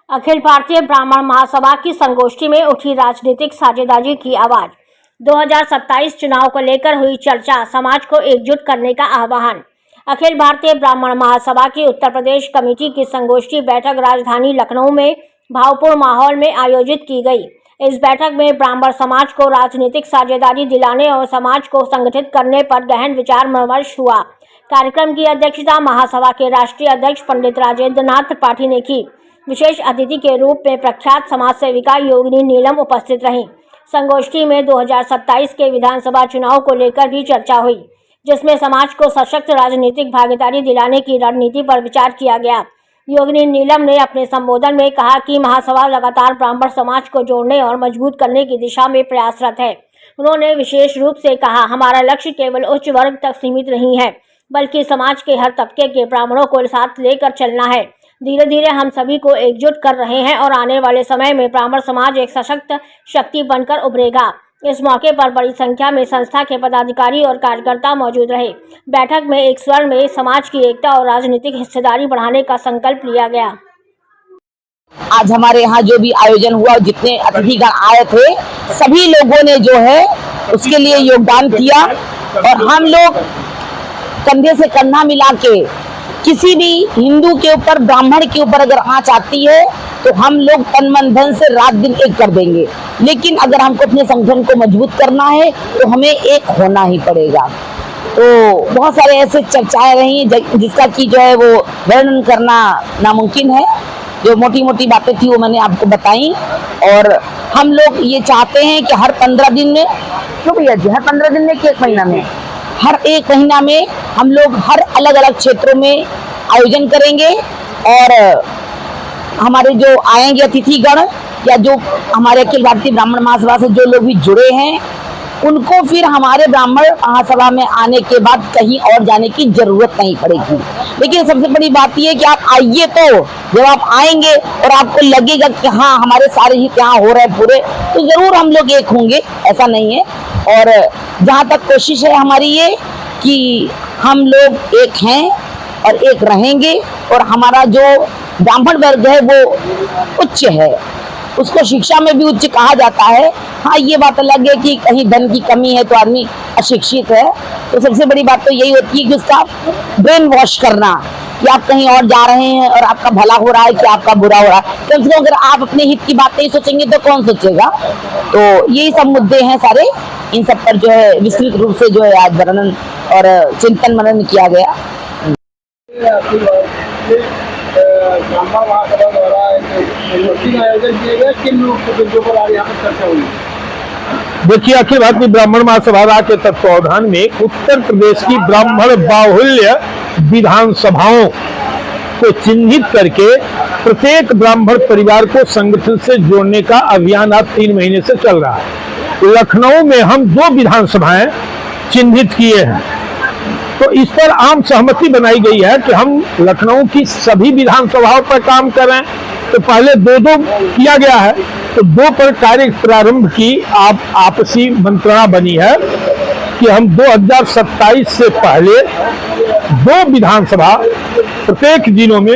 अखिल भारतीय ब्राह्मण महासभा की संगोष्ठी में उठी राजनीतिक साझेदारी की आवाज। 2027 चुनाव को लेकर हुई चर्चा, समाज को एकजुट करने का आह्वान। अखिल भारतीय ब्राह्मण महासभा की उत्तर प्रदेश कमेटी की संगोष्ठी बैठक राजधानी लखनऊ में भावपूर्ण माहौल में आयोजित की गई। इस बैठक में ब्राह्मण समाज को राजनीतिक साझेदारी दिलाने और समाज को संगठित करने पर गहन विचार विमर्श हुआ। कार्यक्रम की अध्यक्षता महासभा के राष्ट्रीय अध्यक्ष पंडित राजेंद्र नाथ त्रिपाठी ने की। विशेष अतिथि के रूप में प्रख्यात समाज सेविका योगिनी नीलम उपस्थित रहीं। संगोष्ठी में 2027 के विधानसभा चुनाव को लेकर भी चर्चा हुई, जिसमें समाज को सशक्त राजनीतिक भागीदारी दिलाने की रणनीति पर विचार किया गया। योगिनी नीलम ने अपने संबोधन में कहा कि महासभा लगातार ब्राह्मण समाज को जोड़ने और मजबूत करने की दिशा में प्रयासरत है। उन्होंने विशेष रूप से कहा, हमारा लक्ष्य केवल उच्च वर्ग तक सीमित नहीं है, बल्कि समाज के हर तबके के ब्राह्मणों को साथ लेकर चलना है। धीरे धीरे हम सभी को एकजुट कर रहे हैं और आने वाले समय में ब्राह्मण समाज एक सशक्त शक्ति बनकर उभरेगा। इस मौके पर बड़ी संख्या में संस्था के पदाधिकारी और कार्यकर्ता मौजूद रहे। बैठक में एक स्वर में समाज की एकता और राजनीतिक हिस्सेदारी बढ़ाने का संकल्प लिया गया। आज हमारे यहाँ जो भी आयोजन हुआ, जितने अतिथिगण आए थे, सभी लोगों ने जो है उसके लिए योगदान किया और हम लोग कंधे से कंधा मिला के किसी भी हिंदू के ऊपर, ब्राह्मण के ऊपर अगर आंच आती है तो हम लोग तन मन धन से रात दिन एक कर देंगे। लेकिन अगर हमको अपने संगठन को मजबूत करना है तो हमें एक होना ही पड़ेगा। तो बहुत सारे ऐसे चर्चाएं रही जिसका कि जो है वो वर्णन करना नामुमकिन है। जो मोटी मोटी बातें थी वो मैंने आपको बताई। और हम लोग ये चाहते हैं कि हर 15 दिन में, क्यों भैया जी, हर 15 दिन में कि एक महीना में, हर एक महीना में हम लोग हर अलग अलग क्षेत्रों में आयोजन करेंगे और हमारे जो आएंगे अतिथिगण या जो हमारे अखिल भारतीय ब्राह्मण महासभा से जो लोग भी जुड़े हैं, उनको फिर हमारे ब्राह्मण महासभा में आने के बाद कहीं और जाने की जरूरत नहीं पड़ेगी। लेकिन सबसे बड़ी बात यह है कि आप आइए, तो जब आप आएंगे और आपको लगेगा कि हाँ हमारे सारे हित यहाँ हो रहे हैं पूरे, तो जरूर हम लोग एक होंगे, ऐसा नहीं है। और जहाँ तक कोशिश है हमारी ये कि हम लोग एक हैं और एक रहेंगे। और हमारा जो ब्राह्मण वर्ग है वो उच्च है, उसको शिक्षा में भी उच्च कहा जाता है। हाँ, ये बात अलग है कि कहीं धन की कमी है तो आदमी अशिक्षित है। तो सबसे बड़ी बात तो यही होती है कि उसका ब्रेन वॉश करना, कि आप कहीं और जा रहे हैं और आपका भला हो रहा है कि आपका बुरा हो रहा है। कम से कम अगर आप अपने हित की बात नहीं सोचेंगे तो कौन सोचेगा। तो यही सब मुद्दे हैं सारे, इन सब पर जो है विस्तृत रूप से जो है आज वर्णन और चिंतन मनन किया गया। देखिए, अखिल भारतीय ब्राह्मण महासभा के तत्वावधान में उत्तर प्रदेश की ब्राह्मण बाहुल्य विधानसभाओं को चिन्हित करके प्रत्येक ब्राह्मण परिवार को संगठन से जोड़ने का अभियान आज 3 महीने से चल रहा है। लखनऊ में हम 2 विधानसभाएं चिन्हित किए हैं, तो इस पर आम सहमति बनाई गई है कि हम लखनऊ की सभी विधानसभाओं पर काम करें। तो पहले 2-2 किया गया है, तो 2 पर कार्य प्रारंभ की आपसी मंत्रणा बनी है कि हम 2027 से पहले 2 विधानसभा प्रत्येक जिलों में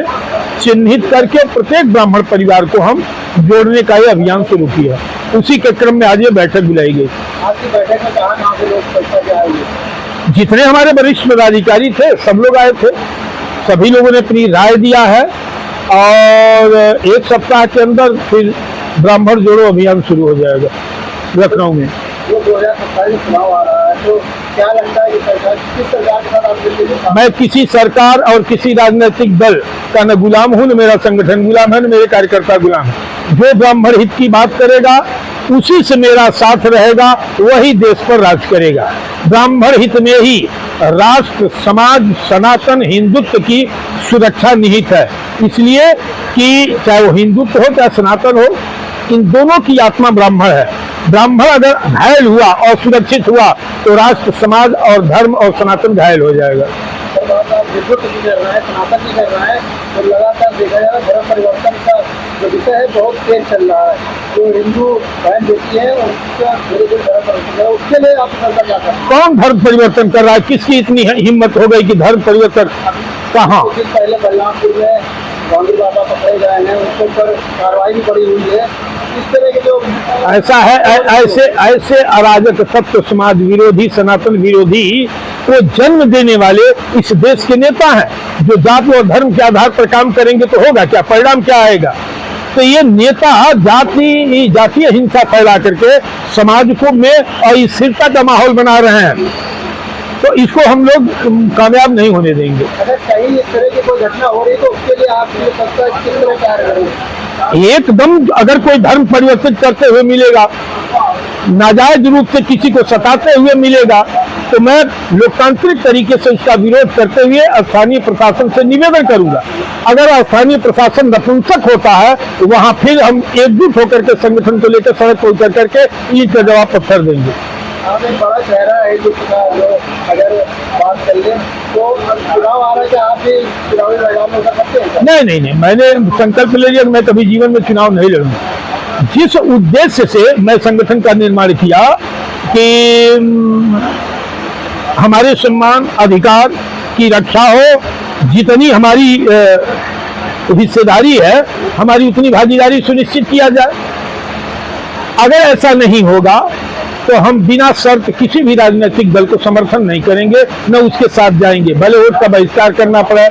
चिन्हित करके प्रत्येक ब्राह्मण परिवार को हम जोड़ने का ये अभियान शुरू किया। उसी के क्रम में आज ये बैठक बुलाई गई। आज की बैठक में कहाँ से लोग चर्चा के आएंगे? जितने हमारे वरिष्ठ पदाधिकारी थे सब लोग आए थे, सभी लोगों ने अपनी राय दिया है और 1 सप्ताह के अंदर फिर ब्राह्मण जोड़ो अभियान शुरू हो जाएगा लखनऊ में। 2027 चुनाव आ रहा है, तो क्या लगता है कि सरकार किस सरकार के साथ आप मिलेंगे? मैं किसी सरकार और किसी राजनीतिक दल का न गुलाम हूं, न मेरा संगठन गुलाम है, न मेरे कार्यकर्ता गुलाम है। जो ब्राह्मण हित की बात करेगा उसी से मेरा साथ रहेगा, वही देश पर राज करेगा। ब्राह्मण हित में ही राष्ट्र, समाज, सनातन हिंदुत्व की सुरक्षा निहित है। इसलिए कि चाहे वो हिंदुत्व हो चाहे सनातन हो, इन दोनों की आत्मा ब्राह्मण है। ब्राह्मण अगर घायल हुआ और सुरक्षित हुआ तो राष्ट्र, समाज और धर्म और सनातन घायल हो जाएगा। सनातन भी कर रहा है तो लगातार देखा जाएगा धर्म परिवर्तन का जो विषय है बहुत तेज चल रहा है। जो हिंदू बहन बेटी है उसका धीरे-धीरे धर्म परिवर्तन है, उसके लिए आप सरकार क्या कर रहे हैं? कौन धर्म परिवर्तन कर रहा है? किसकी इतनी हिम्मत हो गई कि धर्म परिवर्तन? कहाँ? पहले बलरामपुर में गांधी बाबा पकड़े गए हैं, उनके ऊपर कार्रवाई भी पड़ी हुई है। इस तरह के जो ऐसा है, ऐसे अराजक तत्व, समाज विरोधी, सनातन विरोधी को जन्म देने वाले इस देश के नेता हैं, जो जाति और धर्म के आधार पर काम करेंगे तो होगा क्या, परिणाम क्या आएगा। तो ये नेता जातीय हिंसा फैला करके समाज को में अस्थिरता का माहौल बना रहे हैं, तो इसको हम लोग कामयाब नहीं होने देंगे। अगर कहीं इस तरह की कोई घटना हो रही है तो उसके लिए आप ये संस्था किस तरह कार्य करेंगे? एकदम, अगर कोई धर्म परिवर्तित करते हुए मिलेगा, नाजायज रूप से किसी को सताते हुए मिलेगा, तो मैं लोकतांत्रिक तरीके से उसका विरोध करते हुए स्थानीय प्रशासन से निवेदन करूंगा। अगर स्थानीय प्रशासन नपुंसक होता है तो वहां फिर हम एकजुट होकर के संगठन को लेकर सड़क पर उतर करके ईंट का जवाब पत्थर देंगे। आप एक बड़ा चेहरा है जो अगर बात कर ले तो चुनाव आ रहा है, क्या आप भी चुनावी मैदान में उतर सकते हैं? नहीं, मैंने संकल्प ले लिया कि मैं कभी जीवन में चुनाव नहीं लड़ूंगा। जिस उद्देश्य से मैं संगठन का निर्माण किया कि हमारे सम्मान अधिकार की रक्षा हो, जितनी हमारी हिस्सेदारी है, हमारी उतनी भागीदारी सुनिश्चित किया जाए। अगर ऐसा नहीं होगा तो हम बिना शर्त किसी भी राजनीतिक दल को समर्थन नहीं करेंगे, न उसके साथ जाएंगे, भले वोट का बहिष्कार करना पड़े।